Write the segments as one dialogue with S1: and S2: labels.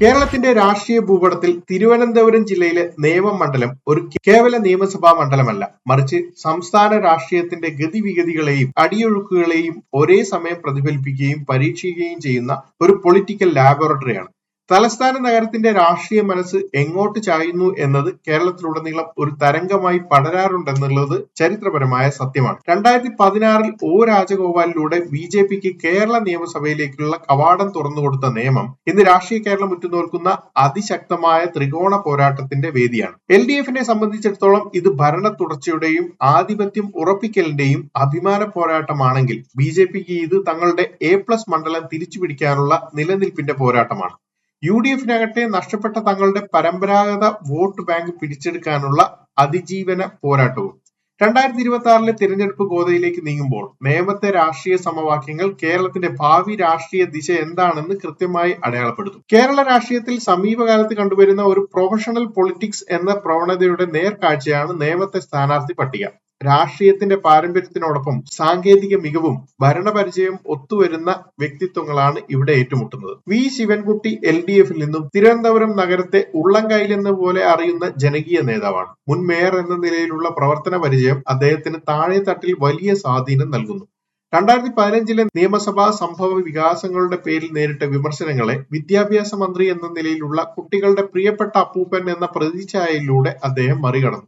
S1: കേരളത്തിന്റെ രാഷ്ട്രീയ ഭൂപടത്തിൽ തിരുവനന്തപുരം ജില്ലയിലെ നേമം മണ്ഡലം ഒരു കേവല നിയമസഭാ മണ്ഡലമല്ല, മറിച്ച് സംസ്ഥാന രാഷ്ട്രീയത്തിന്റെ ഗതിവിഗതികളെയും അടിയൊഴുക്കുകളെയും ഒരേ സമയം പ്രതിഫലിപ്പിക്കുകയും പരീക്ഷിക്കുകയും ചെയ്യുന്ന ഒരു പൊളിറ്റിക്കൽ ലാബോറട്ടറിയാണ്. തലസ്ഥാന നഗരത്തിന്റെ രാഷ്ട്രീയ മനസ്സ് എങ്ങോട്ട് ചായുന്നു എന്നത് കേരളത്തിലുടനീളം ഒരു തരംഗമായി പടരാറുണ്ടെന്നുള്ളത് ചരിത്രപരമായ സത്യമാണ്. 2016 ഒ രാജഗോപാലിലൂടെ BJPക്ക് കേരള നിയമസഭയിലേക്കുള്ള കവാടം തുറന്നുകൊടുത്ത നിയമം ഇന്ന് രാഷ്ട്രീയ കേരളം ഉറ്റുനോക്കുന്ന അതിശക്തമായ ത്രികോണ പോരാട്ടത്തിന്റെ വേദിയാണ്. LDFനെ സംബന്ധിച്ചിടത്തോളം ഇത് ഭരണ തുടർച്ചയുടെയും ആധിപത്യം ഉറപ്പിക്കലിന്റെയും അഭിമാന പോരാട്ടമാണെങ്കിൽ BJPക്ക് ഇത് തങ്ങളുടെ A+ മണ്ഡലം തിരിച്ചുപിടിക്കാനുള്ള നിലനിൽപ്പിന്റെ പോരാട്ടമാണ്. UDFനാകട്ടെ നഷ്ടപ്പെട്ട തങ്ങളുടെ പരമ്പരാഗത വോട്ട് ബാങ്ക് പിടിച്ചെടുക്കാനുള്ള അതിജീവന പോരാട്ടവും. 2026 തിരഞ്ഞെടുപ്പ് ഗോതയിലേക്ക് നീങ്ങുമ്പോൾ നേമത്തെ രാഷ്ട്രീയ സമവാക്യങ്ങൾ കേരളത്തിന്റെ ഭാവി രാഷ്ട്രീയ ദിശ എന്താണെന്ന് കൃത്യമായി അടയാളപ്പെടുത്തും. കേരള രാഷ്ട്രീയത്തിൽ സമീപകാലത്ത് കണ്ടുവരുന്ന ഒരു പ്രൊഫഷണൽ പൊളിറ്റിക്സ് എന്ന പ്രവണതയുടെ നേർക്കാഴ്ചയാണ് നേമത്തെ സ്ഥാനാർത്ഥി പട്ടിക. രാഷ്ട്രീയത്തിന്റെ പാരമ്പര്യത്തിനോടൊപ്പം സാങ്കേതിക മികവും ഭരണപരിചയവും ഒത്തുവരുന്ന വ്യക്തിത്വങ്ങളാണ് ഇവിടെ ഏറ്റുമുട്ടുന്നത്. വി ശിവൻകുട്ടി LDFിൽ നിന്നും തിരുവനന്തപുരം നഗരത്തെ ഉള്ളംകൈയിലെന്ന പോലെ അറിയുന്ന ജനകീയ നേതാവാണ്. മുൻ മേയർ എന്ന നിലയിലുള്ള പ്രവർത്തന പരിചയം അദ്ദേഹത്തിന് താഴെത്തട്ടിൽ വലിയ സ്വാധീനം നൽകുന്നു. 2015 നിയമസഭാ സംഭവ വികാസങ്ങളുടെ പേരിൽ നേരിട്ട വിമർശനങ്ങളെ വിദ്യാഭ്യാസ മന്ത്രി എന്ന നിലയിലുള്ള കുട്ടികളുടെ പ്രിയപ്പെട്ട അപ്പൂപ്പൻ എന്ന പ്രതിച്ഛായയിലൂടെ അദ്ദേഹം മറികടന്നു.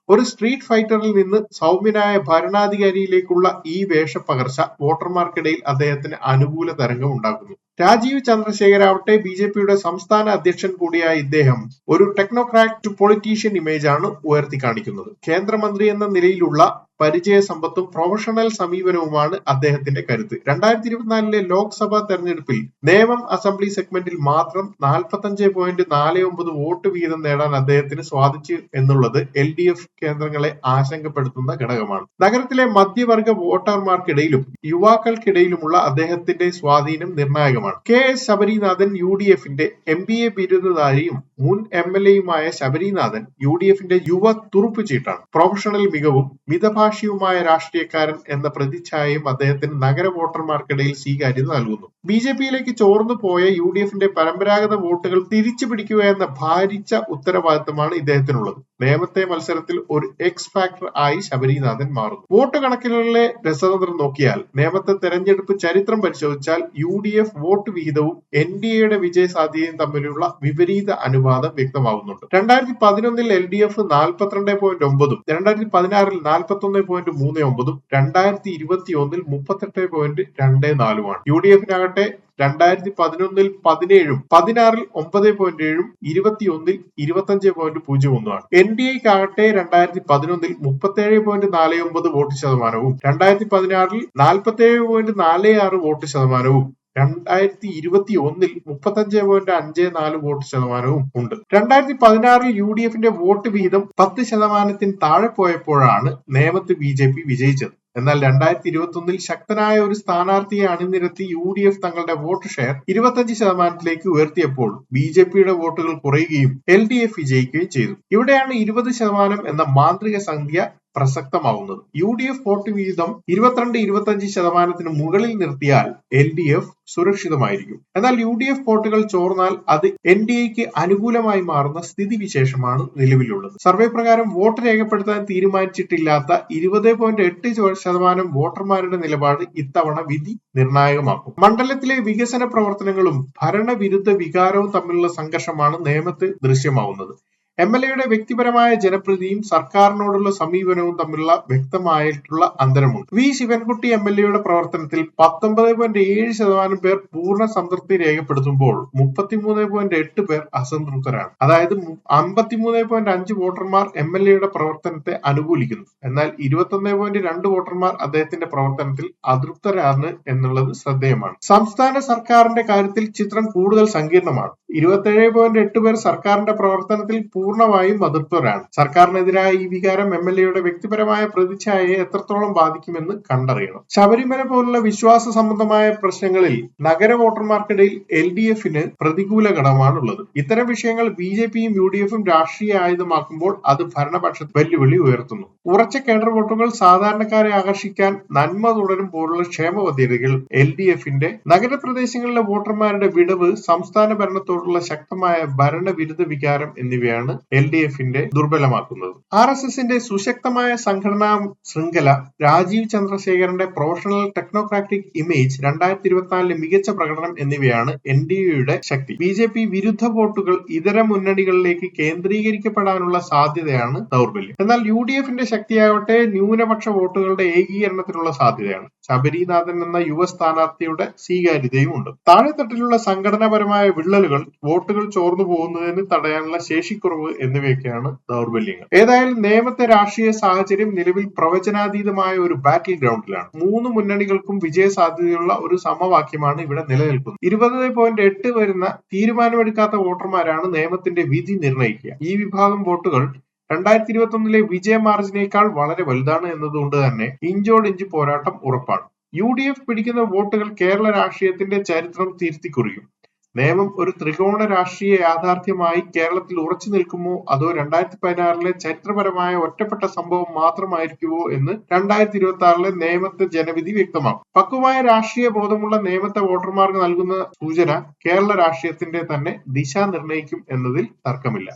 S1: ഒരു സ്ട്രീറ്റ് ഫൈറ്ററിൽ നിന്ന് സൗമ്യനായ ഭരണാധികാരിയിലേക്കുള്ള ഈ വേഷപ്പകർച്ച വോട്ടർമാർക്കിടയിൽ അദ്ദേഹത്തിന് അനുകൂല തരംഗം ഉണ്ടാക്കുന്നു. രാജീവ് ചന്ദ്രശേഖരാവട്ടെ BJPയുടെ സംസ്ഥാന അധ്യക്ഷൻ കൂടിയായ ഇദ്ദേഹം ഒരു ടെക്നോക്രാറ്റ് ടു പൊളിറ്റീഷ്യൻ ഇമേജാണ് ഉയർത്തി കാണിക്കുന്നത്. കേന്ദ്രമന്ത്രി എന്ന നിലയിലുള്ള പരിചയ സമ്പത്തും പ്രൊഫഷണൽ സമീപനവുമാണ് അദ്ദേഹത്തിന്റെ കരുത്ത്. 2024 ലോക്സഭാ തെരഞ്ഞെടുപ്പിൽ നേമം അസംബ്ലി സെഗ്മെന്റിൽ മാത്രം 45.49 വോട്ട് വീതം നേടാൻ അദ്ദേഹത്തിന് സാധിച്ചു എന്നുള്ളത് LDF കേന്ദ്രങ്ങളെ ആശങ്കപ്പെടുത്തുന്ന ഘടകമാണ്. നഗരത്തിലെ മധ്യവർഗ വോട്ടർമാർക്കിടയിലും യുവാക്കൾക്കിടയിലുമുള്ള അദ്ദേഹത്തിന്റെ സ്വാധീനം നിർണായകമാണ്. KS ശബരിനാഥൻ UDFന്റെ MBA ബിരുദധാരിയും മുൻ MLAയുമായ ശബരിനാഥൻ UDFന്റെ യുവ തുറുപ്പുചീട്ടാണ്. പ്രൊഫഷണൽ മികവും മിതഭാഷിയുമായ രാഷ്ട്രീയക്കാരൻ എന്ന പ്രതിച്ഛായയും അദ്ദേഹത്തിന് നഗര വോട്ടർമാർക്കിടയിൽ സ്വീകാര്യത നൽകുന്നു. BJPയിലേക്ക് ചോർന്നു പോയ UDFന്റെ പരമ്പരാഗത വോട്ടുകൾ തിരിച്ചു പിടിക്കുക എന്ന ഭാരിച്ച ഉത്തരവാദിത്തമാണ് ഇദ്ദേഹത്തിനുള്ളത്. നേമത്തെ മത്സരത്തിൽ ഒരു എക്സ് ഫാക്ടർ ആയി ശബരിനാഥൻ മാറുന്നു. വോട്ട് കണക്കിലെ രസതന്ത്രം നോക്കിയാൽ നേമത്തെ തെരഞ്ഞെടുപ്പ് ചരിത്രം പരിശോധിച്ചാൽ UDF വോട്ട് വിഹിതവും NDAയുടെ വിജയ സാധ്യതയും തമ്മിലുള്ള വിപരീത അനുപാതം വ്യക്തമാകുന്നുണ്ട്. 2011 LDF 42.9, 2016 41.39, 2021 38.24. UDFനാകട്ടെ 2011 17, 16 9.7, 21 25.01. NDAക്കാകട്ടെ 2011 37.49 വോട്ട് ശതമാനവും 2016 47.46 വോട്ട് ശതമാനവും 2021 35.54 വോട്ട് ശതമാനവും ഉണ്ട്. 2016 UDFന്റെ വോട്ട് വിഹിതം 10% താഴെ പോയപ്പോഴാണ് നേമത്ത് BJP വിജയിച്ചത്. എന്നാൽ 2021 ശക്തനായ ഒരു സ്ഥാനാർത്ഥിയെ അണിനിരത്തി UDF തങ്ങളുടെ വോട്ട് ഷെയർ 25% ഉയർത്തിയപ്പോൾ BJPയുടെ വോട്ടുകൾ കുറയുകയും LDF വിജയിക്കുകയും ചെയ്തു. ഇവിടെയാണ് 20% എന്ന മാന്ത്രിക സംഖ്യ പ്രസക്തമാവുന്നത്. UDF വോട്ട് വിഹിതം 22-25% മുകളിൽ നിർത്തിയാൽ LDF സുരക്ഷിതമായിരിക്കും. എന്നാൽ UDF വോട്ടുകൾ ചോർന്നാൽ അത് NDAക്ക് അനുകൂലമായി മാറുന്ന സ്ഥിതിവിശേഷമാണ് നിലവിലുള്ളത്. സർവേ പ്രകാരം വോട്ട് രേഖപ്പെടുത്താൻ തീരുമാനിച്ചിട്ടില്ലാത്ത 20.8% വോട്ടർമാരുടെ നിലപാട് ഇത്തവണ വിധി നിർണായകമാക്കും. മണ്ഡലത്തിലെ വികസന പ്രവർത്തനങ്ങളും ഭരണവിരുദ്ധ വികാരവും തമ്മിലുള്ള സംഘർഷമാണ് നേമത്ത് ദൃശ്യമാവുന്നത്. MLAയുടെ വ്യക്തിപരമായ ജനപ്രീതിയും സർക്കാരിനോടുള്ള സമീപനവും തമ്മിലുള്ള വ്യക്തമായിട്ടുള്ള അന്തരമുണ്ട്. വി ശിവൻകുട്ടി MLAയുടെ പ്രവർത്തനത്തിൽ 19.7% പേർ പൂർണ്ണ സംതൃപ്തി രേഖപ്പെടുത്തുമ്പോൾ 33.8 പേർ അസംതൃപ്തരാണ്. അതായത് 53.5 വോട്ടർമാർ MLAയുടെ പ്രവർത്തനത്തെ അനുകൂലിക്കുന്നു. എന്നാൽ 21.2 വോട്ടർമാർ അദ്ദേഹത്തിന്റെ പ്രവർത്തനത്തിൽ അതൃപ്തരാണ് എന്നുള്ളത് ശ്രദ്ധേയമാണ്. സംസ്ഥാന സർക്കാരിന്റെ കാര്യത്തിൽ ചിത്രം കൂടുതൽ സങ്കീർണമാണ്. 27.8 പേർ സർക്കാരിന്റെ പ്രവർത്തനത്തിൽ പൂർണ്ണമായും അതൃപ്തരാണ്. സർക്കാരിനെതിരായ ഈ വികാരം MLA-യുടെ വ്യക്തിപരമായ പ്രതിച്ഛായയെ എത്രത്തോളം ബാധിക്കുമെന്ന് കണ്ടറിയണം. ശബരിമല പോലുള്ള വിശ്വാസ സംബന്ധമായ പ്രശ്നങ്ങളിൽ നഗര വോട്ടർമാർക്കിടയിൽ LDF-ന് പ്രതികൂല ഘടകമാണുള്ളത്. ഇത്തരം വിഷയങ്ങൾ BJP-യും UDF-ഉം രാഷ്ട്രീയ ആയുധമാക്കുമ്പോൾ അത് ഭരണപക്ഷത്ത് വെല്ലുവിളി ഉയർത്തുന്നു. ഉറച്ച കേഡർ വോട്ടുകൾ സാധാരണക്കാരെ ആകർഷിക്കാൻ നന്മ തുടരും പോലുള്ള ക്ഷേമ പദ്ധതികൾ LDF-ന്റെ നഗരപ്രദേശങ്ങളിലെ വോട്ടർമാരുടെ വിടവ്, സംസ്ഥാന ഭരണത്തോടുള്ള ശക്തമായ ഭരണവിരുദ്ധ വികാരം എന്നിവയാണ് LDF-ന്റെ ദുർബലമാക്കുന്നത്. RSS-ന്റെ സുശക്തമായ സംഘടനാ ശൃംഖല, രാജീവ് ചന്ദ്രശേഖരന്റെ പ്രൊഫഷണൽ ടെക്നോക്രാറ്റിക് ഇമേജ്, 2024 മികച്ച പ്രകടനം എന്നിവയാണ് NDA-യുടെ ശക്തി. BJP വിരുദ്ധ വോട്ടുകൾ ഇതര മുന്നണികളിലേക്ക് കേന്ദ്രീകരിക്കപ്പെടാനുള്ള സാധ്യതയാണ് ദൗർബല്യം. എന്നാൽ UDF-ന്റെ ശക്തിയാവട്ടെ ന്യൂനപക്ഷ വോട്ടുകളുടെ ഏകീകരണത്തിനുള്ള സാധ്യതയാണ്. ശബരിനാഥൻ എന്ന യുവ സ്ഥാനാർത്ഥിയുടെ സ്വീകാര്യതയും ഉണ്ട്. താഴെത്തട്ടിലുള്ള സംഘടനാപരമായ വിള്ളലുകൾ, വോട്ടുകൾ ചോർന്നു പോകുന്നതിന് തടയാനുള്ള ശേഷിക്കുറവ് എന്നിവയൊക്കെയാണ് ദൗർബല്യങ്ങൾ. ഏതായാലും നേമത്തെ രാഷ്ട്രീയ സാഹചര്യം നിലവിൽ പ്രവചനാതീതമായ ഒരു ബാറ്റിൽ ഗ്രൗണ്ടിലാണ്. മൂന്ന് മുന്നണികൾക്കും വിജയ സാധ്യതയുള്ള ഒരു സമവാക്യമാണ് ഇവിടെ നിലനിൽക്കുന്നത്. 20.8 വരുന്ന തീരുമാനമെടുക്കാത്ത വോട്ടർമാരാണ് നേമത്തിന്റെ വിധി നിർണ്ണയിക്കുക. ഈ വിഭാഗം വോട്ടുകൾ 2021 വിജയ മാർജിനേക്കാൾ വളരെ വലുതാണ് എന്നതുകൊണ്ട് തന്നെ ഇഞ്ചോടിഞ്ച് പോരാട്ടം ഉറപ്പാണ്. UDF പിടിക്കുന്ന വോട്ടുകൾ കേരള രാഷ്ട്രീയത്തിന്റെ ചരിത്രം തിരുത്തിക്കുറിക്കും. നേമം ഒരു ത്രികോണ രാഷ്ട്രീയ യാഥാർത്ഥ്യമായി കേരളത്തിൽ ഉറച്ചു നിൽക്കുമോ അതോ 2016 ചരിത്രപരമായ ഒറ്റപ്പെട്ട സംഭവം മാത്രമായിരിക്കുമോ എന്ന് 2026 നേമത്തെ ജനവിധി വ്യക്തമാക്കും. പക്വമായ രാഷ്ട്രീയ ബോധമുള്ള നേമത്തെ വോട്ടർമാർക്ക് നൽകുന്ന സൂചന കേരള രാഷ്ട്രീയത്തിന്റെ തന്നെ ദിശ നിർണ്ണയിക്കും എന്നതിൽ തർക്കമില്ല.